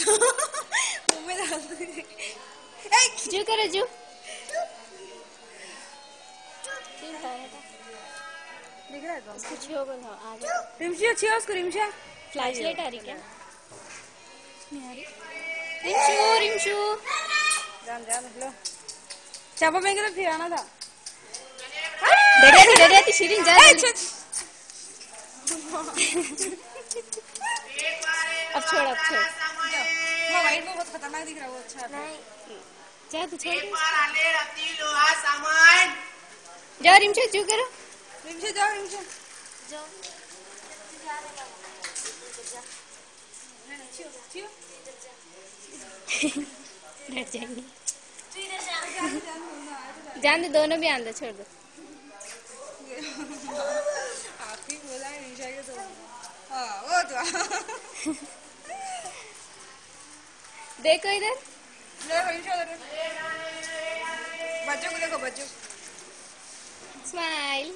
मुंह में डाल दे। जू करो जू। दिख रहा है तो उसको छियो को था आगे। रिमशी अच्छी है उसको रिमशा। फ्लैश लाइट आ रही क्या? नहीं आ रही। रिमशू रिमशू। जान जान लो। चापा में के फिर आना था। डरिया थी शिरीन जा। अब छोड़ अब छोड़। वो वाइट वो बहुत खतरनाक दिख रहा है वो अच्छा नहीं जा तू छोड़। सामान जाओ रिमशा जू करो। रिमशा जाओ रिमशा जाओ। डर जाएंगे। जान दो दोनों भी आंदो छोड़ दो। आखिरी बोला है रिमशा के तो हाँ वो तो देखो इधर। बच्चों को देखो बच्चों स्माइल।